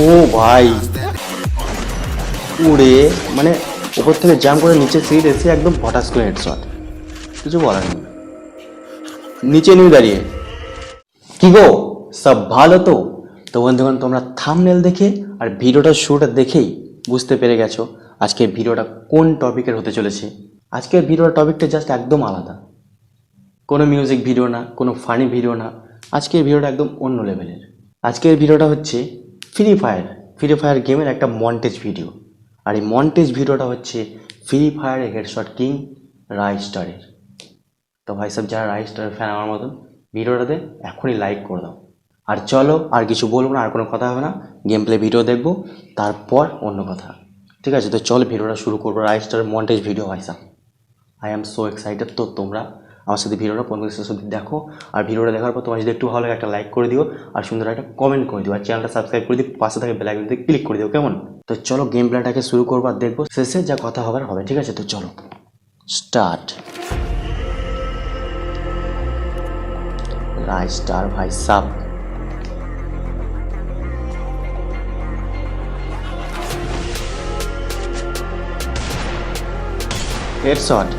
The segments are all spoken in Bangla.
ও ভাই, উড়ে মানে উপর থেকে জাম্প করে নিচে সিট এসে একদম পটাশ করে হেডশট। কিছু বলার নেই। নিচে নিয়ে দাঁড়িয়ে কি গো, সব ভালো তো? তো বন্ধুগণ, তোমরা থাম্বনেল দেখে আর ভিডিওটার শুরুটা দেখেই বুঝতে পেরে গেছো আজকের ভিডিওটা কোন টপিকের হতে চলেছে। আজকের ভিডিওর টপিকটা জাস্ট একদম আলাদা। কোনো মিউজিক ভিডিও না, কোনো ফানি ভিডিও না। আজকের ভিডিওটা একদম অন্য লেভেলের। আজকের ভিডিওটা হচ্ছে ফ্রি ফায়ার গেমের একটা মন্টেজ ভিডিও। আর এই মন্টেজ ভিডিওটা হচ্ছে ফ্রি ফায়ারের হেডশট কিং রাইস্টারের। তো ভাই সব যারা রাইস্টারের ফ্যান আমার মতন, ভিডিওটাতে এখনই লাইক করে দাও। আর চলো, আর কিছু বলবো না, আর কোনো কথা হবে না। গেম প্লে ভিডিও দেখবো, তারপর অন্য কথা। ঠিক আছে, তো চলো ভিডিওটা শুরু করবো। রাইস্টারের মন্টেজ ভিডিও ভাই sub, I am so excited. তো তোমরা আমার সাথে ভিডিওটা 15 শেষ অবধি দেখো। আর ভিডিওটা দেখার পর তোমার যদি একটু ভালো লাগে একটা লাইক করে দিও, আর সুন্দর একটা কমেন্ট করে দিও, আর চ্যানেলটা সাবস্ক্রাইব করে দিও, পাশে থাকে বেল আইকনতে ক্লিক করে দিও, কেমন? তো চলো গেম প্লেটাকে শুরু করবো, আর দেখবো শেষে যা কথা হবার হবে। ঠিক আছে, তো চলো স্টার্ট। রাইস্টার ভাই সাব, হেডশট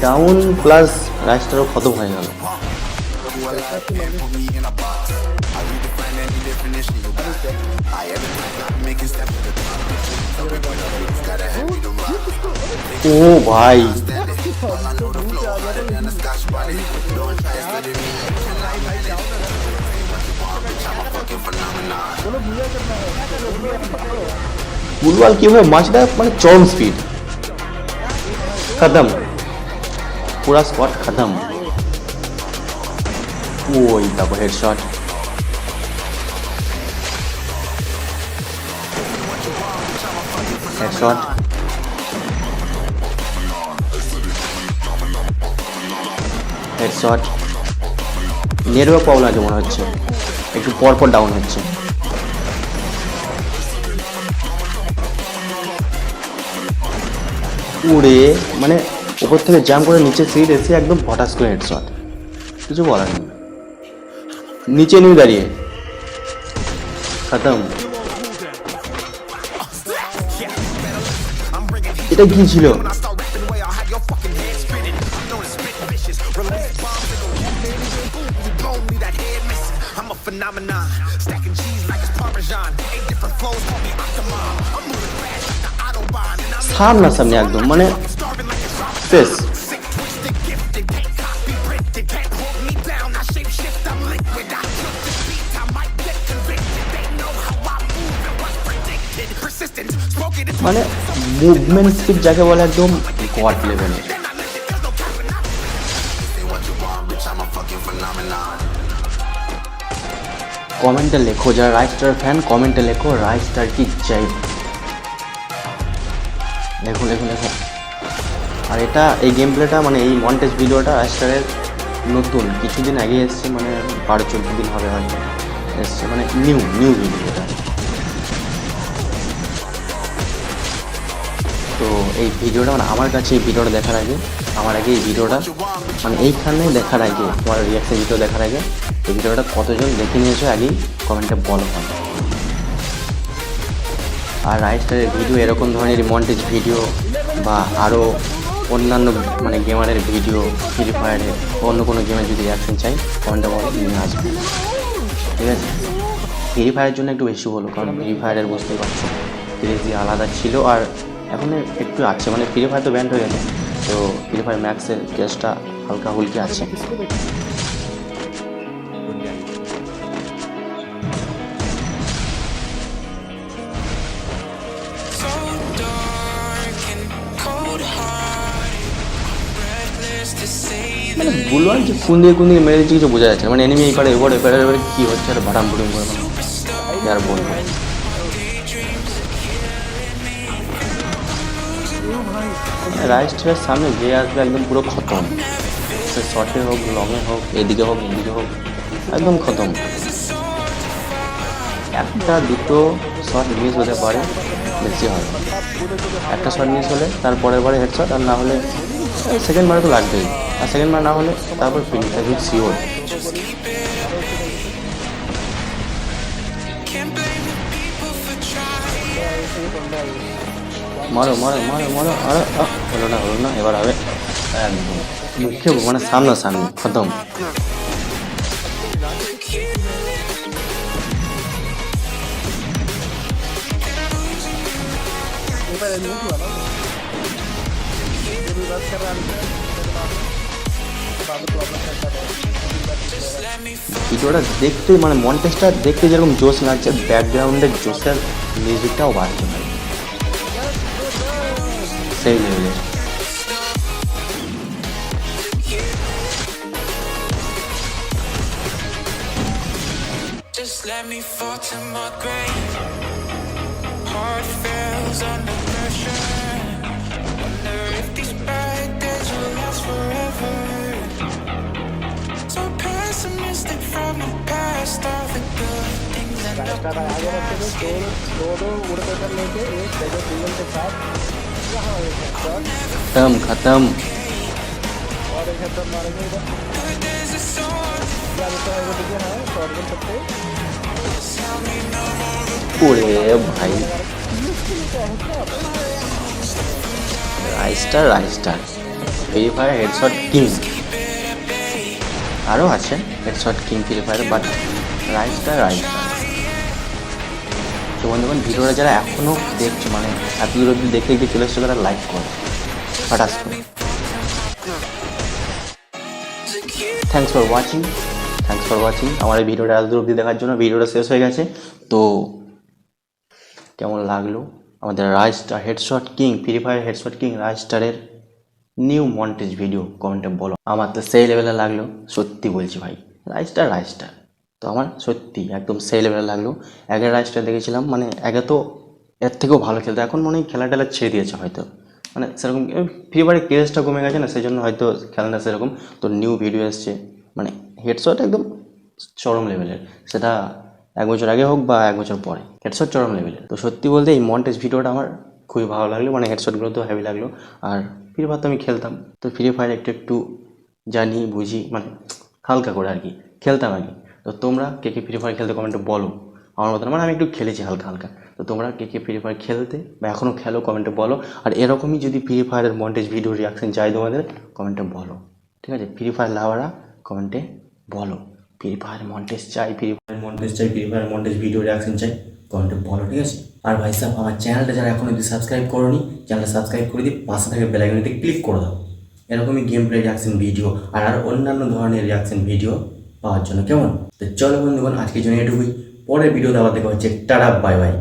ডাউন প্লাস রাইস্টারও খতম হয়ে গেল। ও ভাই, বুলওয়াল কিভাবে মাছটা মানে চরম স্পিড, खत्म, पूरा स्क्वाड खत्म। ওই তারপর headshot, headshot, headshot. Network problem আছে মনে হচ্ছে, একটু পর পর ডাউন হচ্ছে। উড়ে মানে উপর থেকে জাম্প করে নিচে সিট এসে একদম পটাশ করে হেডশট। কিছু বলার নেই। নিচে নিয়ে দাঁড়িয়ে খতম। এটা কি ছিল? সামনা সামনে একদম মানে শেষ। মানে মুভমেন্ট স্পিড যাকে বলে একদম গড লেভেলের। কমেন্টে লেখো যারা রাইস্টার ফ্যান, কমেন্টে লেখো রাইস্টার কি চাই। লেখো লেখো লেখো। আর এটা এই গেম প্লেটা মানে এই মন্টেজ ভিডিওটা রাইস্টারের নতুন, কিছুদিন আগে এসছে, মানে 12-14 দিন হবে হয়তো এসছে, মানে নিউ ভিডিও এটা। তো এই ভিডিওটা মানে আমার কাছে এই ভিডিওটা দেখার আগে, এই ভিডিওটা মানে এইখানে দেখার আগে, তোমার রিয়াকশন ভিডিও দেখার আগে এই ভিডিওটা কতজন দেখে নিয়েছো আগেই কমেন্টে বলো। আর রাইস্টারের ভিডিও এরকম ধরনের মন্টেজ ভিডিও বা আরও অন্যান্য মানে গেমারের ভিডিও, ফ্রি ফায়ারের অন্য কোনো গেমের যদি রিয়াকশন চাই কমেন্টে বলো, নিয়ে আসবে। ঠিক আছে, ফ্রি ফায়ারের জন্য একটু বেশি বলো, কারণ ফ্রি ফায়ারের বুঝতেই পারছো ক্রেজি আলাদা ছিল, আর এখন একটু আছে, মানে ফ্রি ফায়ার তো ব্যান্ড হয়ে গেছে, তো ফ্রি ফায়ার ম্যাক্সের কেসটা হালকা হুলকি আছে। মানে বুলওয়াল যে কোন দিকে মেরে দিচ্ছে কিছু বোঝা যাচ্ছে, মানে এনিমি এই পারে এবারে কী হচ্ছে, আর বাটাম বুটিং করে মানে আর বলবো। রাইস্টারের সামনে যে আসবে একদম পুরো খতম, সে শর্টে হোক, লংয়ে হোক, এদিকে হোক, একদম খতম। একটা দুটো শট মিস হতে পারে, বেশি হয় একটা শট মিস হলে তারপরের বারে হেডশট, আর না হলে সেকেন্ড বারে তো লাগবেই, আর সেকেন্ড বার না হলে তারপর ফিনিশ, শিওর। মারো মারো মারো মারো আরে হলো না এবার হবে একদম মুখে মানে সামনাসামনি খতম। ভিডিওটা দেখতে মানে মন্টেজটা দেখতে যেরকম জোশ লাগছে, ব্যাকগ্রাউন্ডের জোশের মিউজিকটাও বাড়ছে ভাই, সেই লেভেলের। Just let me fall to my grave. Heart fails under pressure. Wonder if these bad days will last forever. So pessimistic from the past, all the good things that nothing lasts. खत्म Good days are so ওরে ভাই Raistar Free Fire headshot king, আরও আছে headshot king Free Fire, but Raistar. তো বন্ধুগণ ভিডিওটা যারা এখনও দেখছো মানে এত দূর অব্দি দেখে দেখে চলে এসছো, তারা লাইক করো হঠাৎ করে। থ্যাংকস ফর ওয়াচিং আমার এই ভিডিওটা এত দূর অব্দি দেখার জন্য। ভিডিওটা শেষ হয়ে গেছে, তো কেমন লাগলো আমাদের Raistar headshot king, Free Fire headshot king রাইস্টারের নিউ মন্টেজ ভিডিও কমেন্টে বলো। আমার তো সেই লেভেলে লাগলো, সত্যি বলছি ভাই, রাইস্টার তো আমার সত্যি একদম সেই লেভেলে লাগলো। আগে রাইস্টার দেখেছিলাম মানে আগে তো এর থেকেও ভালো খেলতো, এখন মনে হয় খেলা টেলা ছেড়ে দিয়েছে হয়তো, মানে সেরকম ফ্রি ফায়ারের ক্রেজটা কমে গেছে না, সেই জন্য হয়তো খেলে না সেরকম। তো নিউ ভিডিও এসছে মানে হেডশট একদম চরম লেভেলের, সেটা 1 বছর আগে হোক বা 1 বছর পরে, হেডশট চরম লেভেলের। তো সত্যি বলতে এই মন্টেজ ভিডিওটা আমার খুবই ভালো লাগলো, মানে হেডশটগুলো তো হেভি লাগলো। আর ফ্রি ফায়ার তো আমি খেলতাম, তো ফ্রি ফায়ার একটু জানি বুঝি মানে হালকা করে আর কি খেলতাম আগে। তো তোমরা কে ফ্রি ফায়ার খেলতে কমেন্টে বলো, আমার মতন মানে আমি একটু খেলেছি হালকা। তো তোমরা কে ফ্রি ফায়ার খেলতে বা এখনও খেলো কমেন্টে বলো। আর এরকমই যদি ফ্রি ফায়ারের মন্টেজ ভিডিও রিয়াকশন চাই তোমাদের কমেন্টে বলো, ঠিক আছে? ফ্রি ফায়ার লাভাররা কমেন্টে বলো ফ্রি ফায়ার মন্টেজ চাই, free fire montage video reaction চাই, কমেন্টে বলো, ঠিক আছে? আর ভাই সাহেব আমার চ্যানেলটা যারা এখনও যদি সাবস্ক্রাইব করোনি, চ্যানেলটা সাবস্ক্রাইব করে দিই, পাশে থেকে বেল আইকনটিতে ক্লিক করে দাও এরকমই গেম প্লে রিয়াকশন ভিডিও আর অন্যান্য ধরনের রিয়াকশন ভিডিও পাওয়ার জন্য, কেমন? তো চলো বন্ধুগণ আজকের জন্য এটুকুই, পরের ভিডিওতে আবার দেখা হচ্ছে। Tata bye bye.